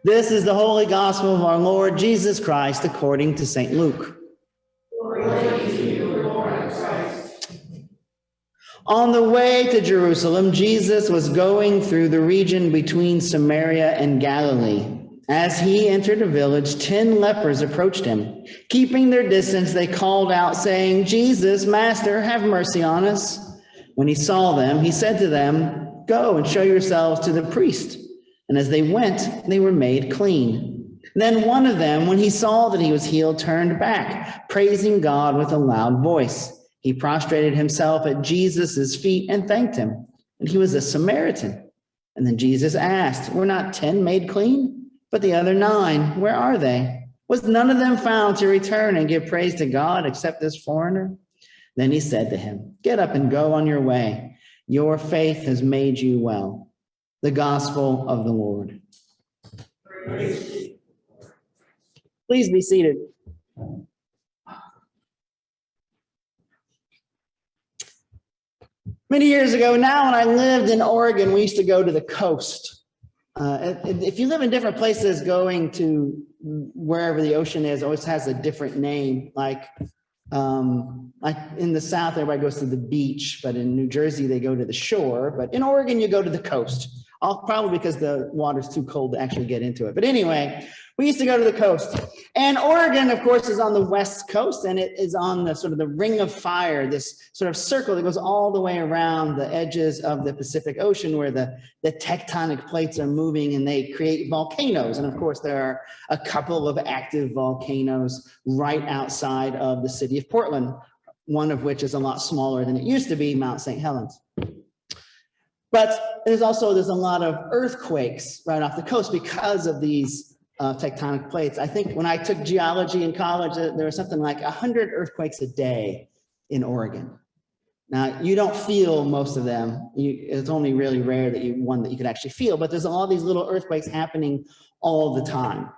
This is the holy gospel of our Lord Jesus Christ according to St. Luke. Glory to you, Lord Christ. On the way to Jerusalem, Jesus was going through the region between Samaria and Galilee. As he entered a village, 10 lepers approached him. Keeping their distance, they called out, saying, "Jesus, Master, have mercy on us." When he saw them, he said to them, "Go and show yourselves to the priest." And as they went, they were made clean. Then one of them, when he saw that he was healed, turned back, praising God with a loud voice. He prostrated himself at Jesus' feet and thanked him. And he was a Samaritan. And then Jesus asked, "Were not 10 made clean? But the other 9, where are they? Was none of them found to return and give praise to God except this foreigner?" Then he said to him, "Get up and go on your way. Your faith has made you well." The gospel of the Lord. Please be seated. Many years ago now, when I lived in Oregon, we used to go to the coast. If you live in different places, going to wherever the ocean is always has a different name. Like in the South, everybody goes to the beach, but in New Jersey, they go to the shore. But in Oregon, you go to the coast. Probably because the water's too cold to actually get into it. But anyway, we used to go to the coast. And Oregon, of course, is on the west coast, and it is on the sort of the ring of fire, this sort of circle that goes all the way around the edges of the Pacific Ocean, where the tectonic plates are moving and they create volcanoes. And of course, there are a couple of active volcanoes right outside of the city of Portland, one of which is a lot smaller than it used to be, Mount St. Helens. But there's a lot of earthquakes right off the coast because of these tectonic plates. I think when I took geology in college, there was something like 100 earthquakes a day in Oregon. Now, you don't feel most of them. It's only really rare that one that you could actually feel, but there's all these little earthquakes happening all the time.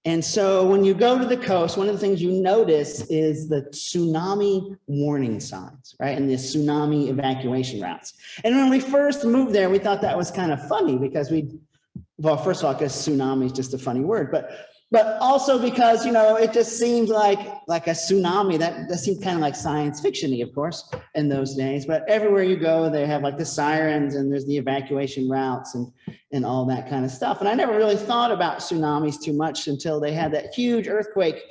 And so when you go to the coast, one of the things you notice is the tsunami warning signs, right? And the tsunami evacuation routes. And when we first moved there, we thought that was kind of funny because well, first of all, because tsunami is just a funny word, but also because, it just seems like a tsunami. That seemed kind of like science fiction-y, of course, in those days. But everywhere you go, they have like the sirens and there's the evacuation routes and all that kind of stuff. And I never really thought about tsunamis too much until they had that huge earthquake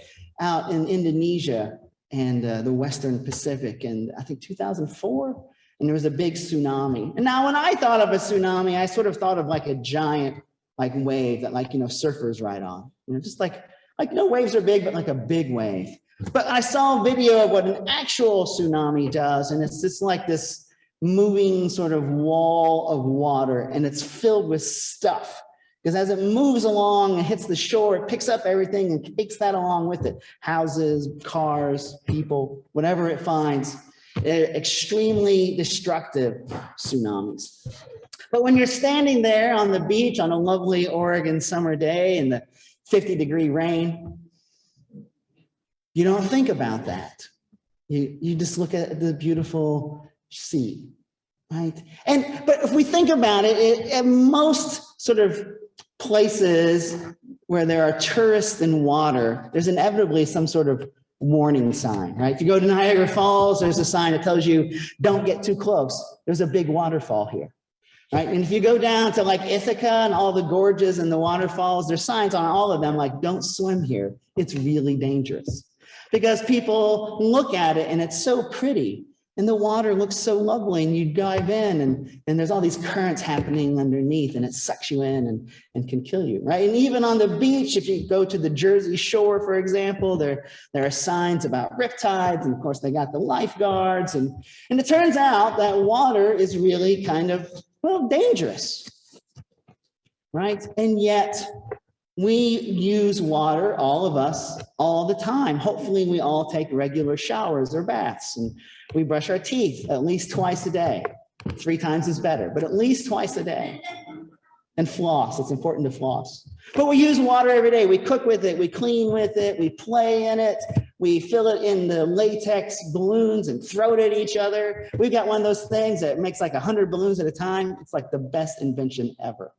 out in Indonesia and the Western Pacific in, I think, 2004. And there was a big tsunami. And now when I thought of a tsunami, I sort of thought of like a giant wave that surfers ride on. Just like no waves are big, but like a big wave. But I saw a video of what an actual tsunami does, and it's just like this moving sort of wall of water, and it's filled with stuff. Because as it moves along and hits the shore, it picks up everything and takes that along with it. Houses, cars, people, whatever it finds. They're extremely destructive tsunamis. But when you're standing there on the beach on a lovely Oregon summer day in the 50-degree rain, you don't think about that. You just look at the beautiful sea, right? But if we think about it, at most sort of places where there are tourists in water, there's inevitably some sort of warning sign, right? If you go to Niagara Falls, there's a sign that tells you, don't get too close. There's a big waterfall here. Right? And if you go down to like Ithaca and all the gorges and the waterfalls, there's signs on all of them like, don't swim here. It's really dangerous. Because people look at it and it's so pretty and the water looks so lovely and you dive in and there's all these currents happening underneath and it sucks you in and can kill you, right? And even on the beach, if you go to the Jersey Shore, for example, there are signs about riptides, and of course they got the lifeguards, and it turns out that water is really kind of, well, dangerous, right? And yet we use water, all of us, all the time. Hopefully we all take regular showers or baths, and we brush our teeth at least twice a day. 3 times is better, but at least twice a day. And floss, it's important to floss. But we use water every day. We cook with it, we clean with it, we play in it, we fill it in the latex balloons and throw it at each other. We've got one of those things that makes like 100 balloons at a time. It's like the best invention ever.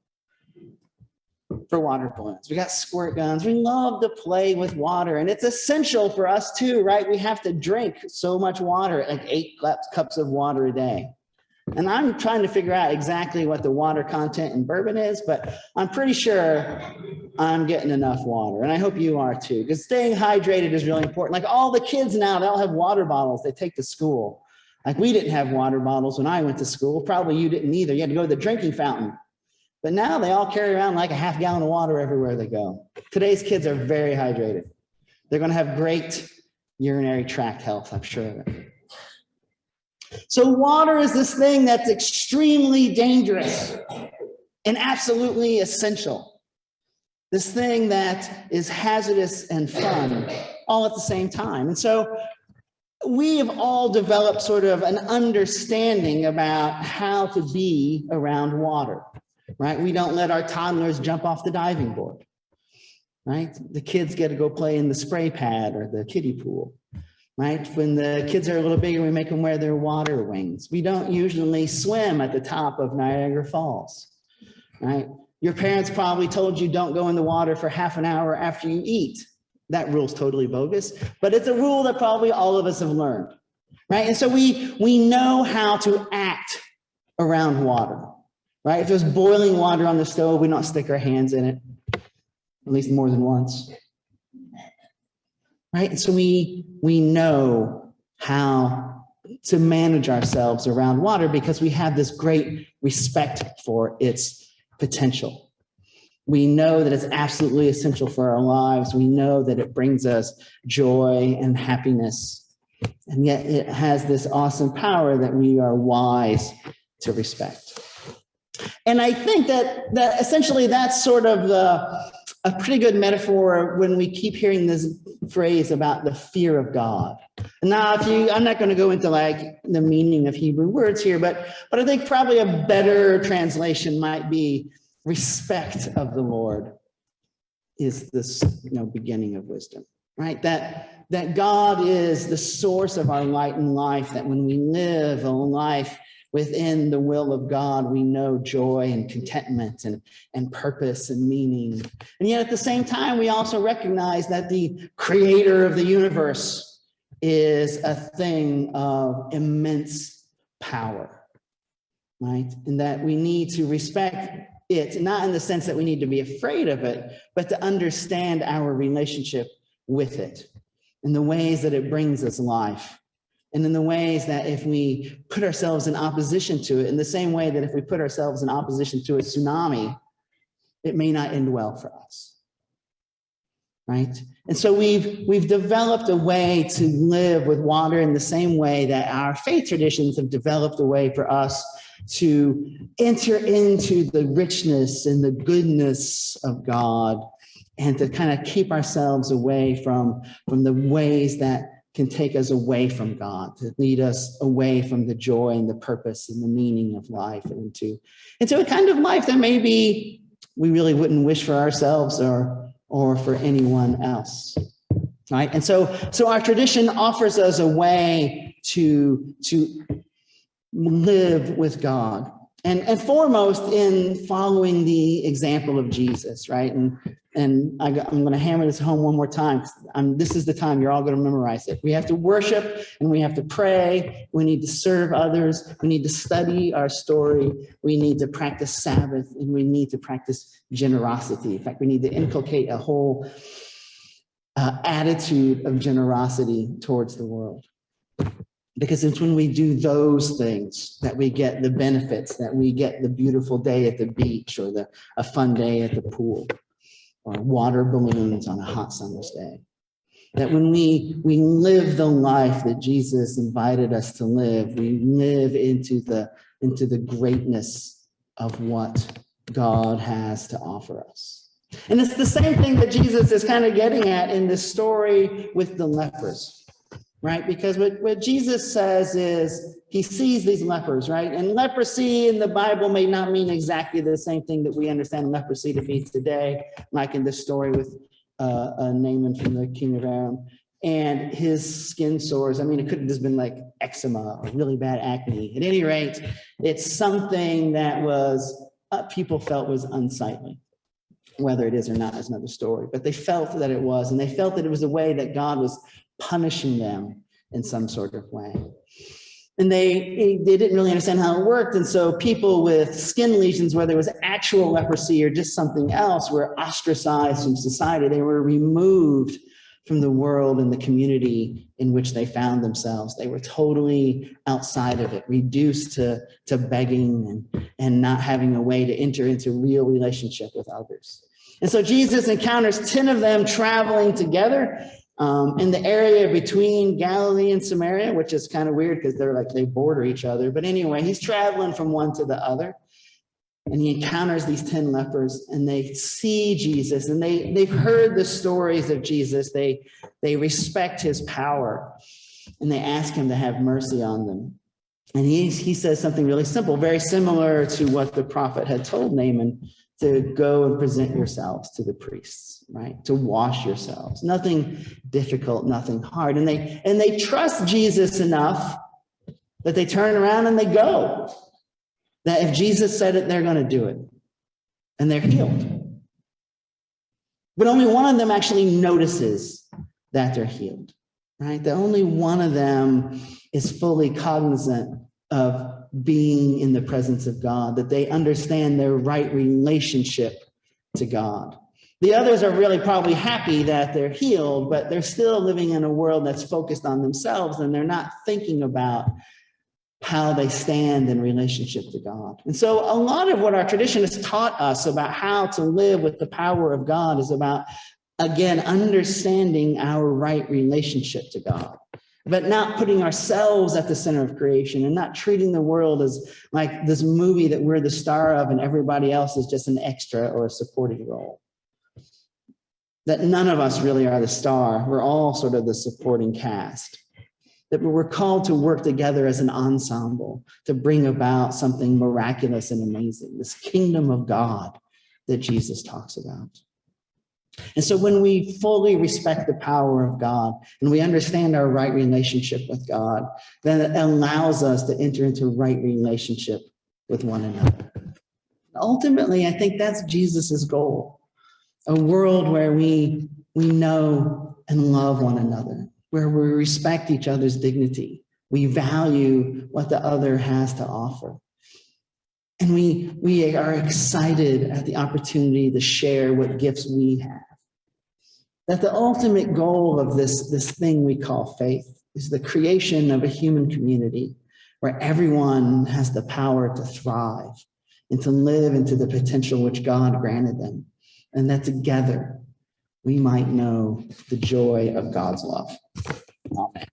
for water balloons. We got squirt guns. We love to play with water, and it's essential for us too, right? We have to drink so much water, like 8 cups of water a day. And I'm trying to figure out exactly what the water content in bourbon is, but I'm pretty sure I'm getting enough water. And I hope you are too, because staying hydrated is really important. Like all the kids now, they all have water bottles they take to school. Like we didn't have water bottles when I went to school. Probably you didn't either. You had to go to the drinking fountain. But now they all carry around like a half gallon of water everywhere they go. Today's kids are very hydrated. They're going to have great urinary tract health, I'm sure of it. So water is this thing that's extremely dangerous and absolutely essential. This thing that is hazardous and fun all at the same time. And so we have all developed sort of an understanding about how to be around water, right? We don't let our toddlers jump off the diving board, right? The kids get to go play in the spray pad or the kiddie pool. Right? When the kids are a little bigger, we make them wear their water wings. We don't usually swim at the top of Niagara Falls, right? Your parents probably told you don't go in the water for half an hour after you eat. That rule's totally bogus, but it's a rule that probably all of us have learned, right? And so we know how to act around water, right? If there's boiling water on the stove, we don't stick our hands in it, at least more than once. Right? And so we know how to manage ourselves around water because we have this great respect for its potential. We know that it's absolutely essential for our lives. We know that it brings us joy and happiness. And yet it has this awesome power that we are wise to respect. And I think that essentially that's sort of a pretty good metaphor when we keep hearing this phrase about the fear of God. Now, I'm not going to go into like the meaning of Hebrew words here, but I think probably a better translation might be respect of the Lord is this, beginning of wisdom, right? That God is the source of our light and life, that when we live a life within the will of God, we know joy and contentment and purpose and meaning. And yet at the same time, we also recognize that the creator of the universe is a thing of immense power, right? And that we need to respect it, not in the sense that we need to be afraid of it, but to understand our relationship with it and the ways that it brings us life. And in the ways that if we put ourselves in opposition to it, in the same way that if we put ourselves in opposition to a tsunami, it may not end well for us, right? And so we've developed a way to live with water in the same way that our faith traditions have developed a way for us to enter into the richness and the goodness of God and to kind of keep ourselves away from the ways that can take us away from God, to lead us away from the joy and the purpose and the meaning of life and into a kind of life that maybe we really wouldn't wish for ourselves or for anyone else, right? And so our tradition offers us a way to live with God and foremost in following the example of Jesus, right? And I'm going to hammer this home one more time. This is the time you're all going to memorize it. We have to worship and we have to pray. We need to serve others. We need to study our story. We need to practice Sabbath and we need to practice generosity. In fact, we need to inculcate a whole attitude of generosity towards the world. Because it's when we do those things that we get the benefits, that we get the beautiful day at the beach or a fun day at the pool, or water balloons on a hot summer's day. That when we live the life that Jesus invited us to live, we live into the greatness of what God has to offer us. And it's the same thing that Jesus is kind of getting at in this story with the lepers, right? Because what Jesus says is he sees these lepers, right? And leprosy in the Bible may not mean exactly the same thing that we understand leprosy to be today, like in this story with Naaman from the king of Aram and his skin sores. I mean, it could have just been like eczema or really bad acne. At any rate, it's something that was people felt was unsightly. Whether it is or not is another story, but they felt that it was, and they felt that it was a way that God was punishing them in some sort of way. And they didn't really understand how it worked. And so people with skin lesions, whether it was actual leprosy or just something else, were ostracized from society. They were removed from the world and the community in which they found themselves. They were totally outside of it, reduced to begging and not having a way to enter into real relationship with others. And so Jesus encounters 10 of them traveling together in the area between Galilee and Samaria, which is kind of weird because they border each other. But anyway, he's traveling from one to the other. And he encounters these 10 lepers, and they see Jesus, and they've heard the stories of Jesus. They respect his power, and they ask him to have mercy on them. And he says something really simple, very similar to what the prophet had told Naaman, to go and present yourselves to the priests, right? To wash yourselves. Nothing difficult, nothing hard. And they trust Jesus enough that they turn around and they go. That if Jesus said it, they're going to do it. And they're healed. But only one of them actually notices that they're healed, right? That only one of them is fully cognizant of being in the presence of God, that they understand their right relationship to God. The others are really probably happy that they're healed, but they're still living in a world that's focused on themselves, and they're not thinking about how they stand in relationship to God. And so a lot of what our tradition has taught us about how to live with the power of God is about, again, understanding our right relationship to God, but not putting ourselves at the center of creation and not treating the world as like this movie that we're the star of and everybody else is just an extra or a supporting role. That none of us really are the star. We're all sort of the supporting cast. That we're called to work together as an ensemble to bring about something miraculous and amazing, this kingdom of God that Jesus talks about. And so when we fully respect the power of God and we understand our right relationship with God, then it allows us to enter into right relationship with one another. Ultimately, I think that's Jesus's goal, a world where we know and love one another, where we respect each other's dignity. We value what the other has to offer. And we are excited at the opportunity to share what gifts we have. That the ultimate goal of this thing we call faith is the creation of a human community where everyone has the power to thrive and to live into the potential which God granted them. And that together we might know the joy of God's love. Amen.